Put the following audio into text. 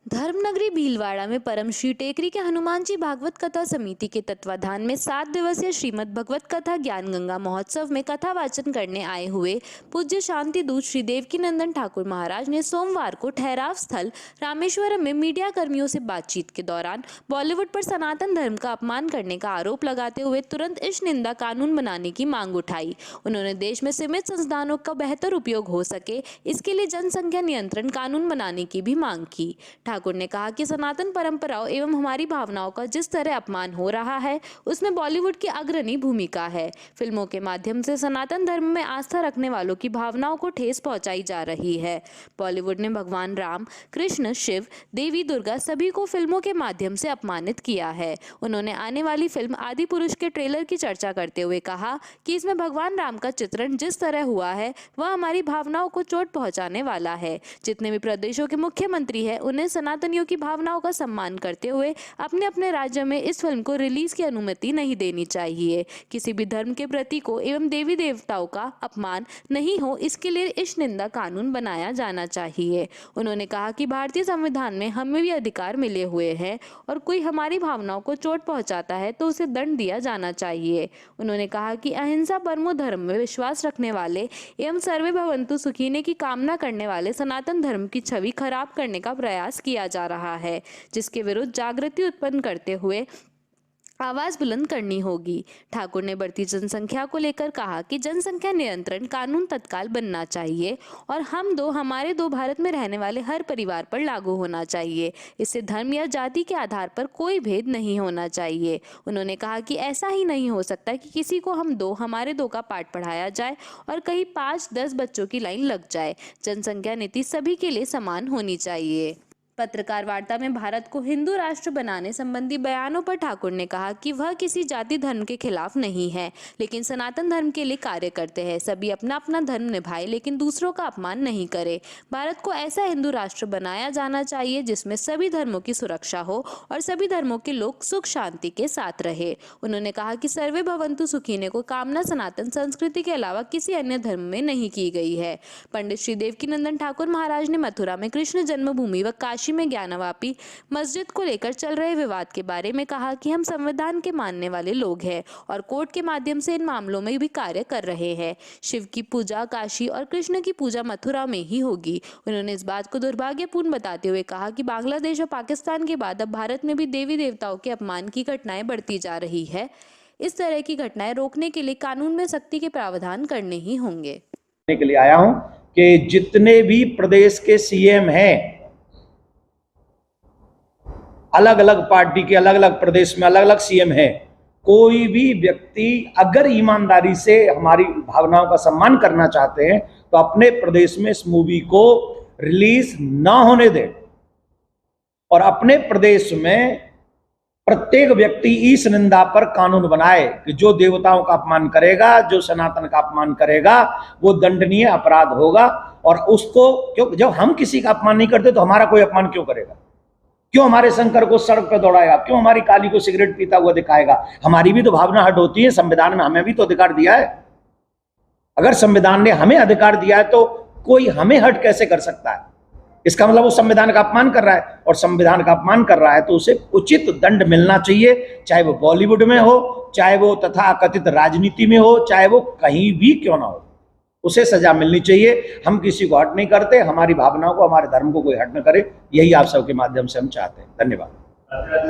धर्मनगरी भीलवाड़ा में परम श्री टेकरी के हनुमान जी भागवत कथा समिति के तत्वाधान में 7 दिवसीय श्रीमद् भगवत कथा ज्ञान गंगा महोत्सव में कथा वाचन करने आए हुए पूज्य शांति दूत श्री देवकीनंदन ठाकुर महाराज ने सोमवार को ठहराव स्थल रामेश्वरम में मीडिया कर्मियों से बातचीत के दौरान बॉलीवुड पर सनातन धर्म का अपमान करने का आरोप लगाते हुए तुरंत इस निंदा कानून बनाने की मांग उठाई। उन्होंने देश में सीमित संसाधनों का बेहतर उपयोग हो सके, इसके लिए जनसंख्या नियंत्रण कानून बनाने की भी मांग की। ठाकुर ने कहा कि सनातन परंपराओं एवं हमारी भावनाओं का जिस तरह अपमान हो रहा है उसमें बॉलीवुड की अग्रणी भूमिका है। फिल्मों के माध्यम से सनातन धर्म में आस्था रखने वालों की भावनाओं को ठेस पहुंचाई जा रही है। बॉलीवुड ने भगवान राम, कृष्ण, शिव, देवी दुर्गा सभी को फिल्मों के माध्यम से अपमानित किया है। उन्होंने आने वाली फिल्म आदि पुरुष के ट्रेलर की चर्चा करते हुए कहा कि इसमें भगवान राम का चित्रण जिस तरह हुआ है वह हमारी भावनाओं को चोट पहुंचाने वाला है। जितने भी प्रदेशों के मुख्यमंत्री हैं उन्हें सनातनियों की भावनाओं का सम्मान करते हुए अपने अपने राज्य में इस फिल्म को रिलीज की अनुमति नहीं देनी चाहिए। किसी भी धर्म के प्रतीकों को एवं देवी देवताओं का अपमान नहीं हो, इसके लिए इस निंदा कानून बनाया जाना चाहिए। उन्होंने कहा कि भारतीय संविधान में हमें भी अधिकार मिले हुए हैं और कोई हमारी भावनाओं को चोट पहुंचाता है तो उसे दंड दिया जाना चाहिए। उन्होंने कहा कि अहिंसा परमो धर्म में विश्वास रखने वाले एवं सर्वे भवन्तु सुखिने की कामना करने वाले सनातन धर्म की छवि खराब करने का प्रयास किया जा रहा है, जिसके विरुद्ध जागृति उत्पन्न करते हुए आवाज बुलंद करनी होगी। ठाकुर ने बढ़ती जनसंख्या को लेकर कहा कि जनसंख्या नियंत्रण कानून तत्काल बनना चाहिए और हमारे दो भारत में रहने वाले हर परिवार पर लागू होना चाहिए। इससे धर्म या जाति के आधार पर कोई भेद नहीं होना चाहिए। उन्होंने कहा कि ऐसा ही नहीं हो सकता कि किसी को हमारे दो का पाठ पढ़ाया जाए और कहीं 5-10 बच्चों की लाइन लग जाए। जनसंख्या नीति सभी के लिए समान होनी चाहिए। पत्रकार वार्ता में भारत को हिंदू राष्ट्र बनाने संबंधी बयानों पर ठाकुर ने कहा कि वह किसी जाति धर्म के खिलाफ नहीं है, लेकिन सनातन धर्म के लिए कार्य करते हैं। सभी अपना अपना धर्म निभाए, लेकिन दूसरों का अपमान नहीं करे। भारत को ऐसा हिंदू राष्ट्र बनाया जाना चाहिए जिसमें सभी धर्मों की सुरक्षा हो और सभी धर्मों के लोग सुख शांति के साथ रहे। उन्होंने कहा कि सर्वे भवन्तु सुखिने को कामना सनातन संस्कृति के अलावा किसी अन्य धर्म में नहीं की गई है। पंडित श्री देवकीनंदन ठाकुर महाराज ने मथुरा में कृष्ण जन्मभूमि व काशी में ज्ञानवापी मस्जिद को लेकर चल रहे विवाद के बारे में कहा कि हम संविधान के मानने वाले लोग हैं और कोर्ट के माध्यम से इन मामलों में भी कार्य कर रहे हैं। शिव की पूजा काशी और कृष्ण की पूजा मथुरा में ही होगी। उन्होंने इस बात को दुर्भाग्यपूर्ण बताते हुए कहा कि बांग्लादेश और पाकिस्तान के बाद अब भारत में भी देवी देवताओं के अपमान की घटनाएं बढ़ती जा रही है। इस तरह की घटनाएं रोकने के लिए कानून में सख्ती के प्रावधान करने ही होंगे। के लिए आया हूं कि जितने भी प्रदेश के सीएम हैं, अलग अलग पार्टी के अलग अलग प्रदेश में अलग अलग सीएम हैं, कोई भी व्यक्ति अगर ईमानदारी से हमारी भावनाओं का सम्मान करना चाहते हैं तो अपने प्रदेश में इस मूवी को रिलीज ना होने दें और अपने प्रदेश में प्रत्येक व्यक्ति इस निंदा पर कानून बनाए कि जो देवताओं का अपमान करेगा, जो सनातन का अपमान करेगा, वो दंडनीय अपराध होगा। और उसको क्यों, जब हम किसी का अपमान नहीं करते तो हमारा कोई अपमान क्यों करेगा? क्यों हमारे शंकर को सड़क पर दौड़ाएगा? क्यों हमारी काली को सिगरेट पीता हुआ दिखाएगा? हमारी भी तो भावना हट होती है। संविधान में हमें भी तो अधिकार दिया है। अगर संविधान ने हमें अधिकार दिया है तो कोई हमें हट कैसे कर सकता है? इसका मतलब वो संविधान का अपमान कर रहा है, और संविधान का अपमान कर रहा है तो उसे उचित दंड मिलना चाहिए, चाहे वो बॉलीवुड में हो, चाहे वो तथाकथित राजनीति में हो, चाहे वो कहीं भी क्यों ना हो, उसे सजा मिलनी चाहिए। हम किसी को हट नहीं करते, हमारी भावनाओं को, हमारे धर्म को कोई हट न करे, यही आप सबके माध्यम से हम चाहते हैं। धन्यवाद।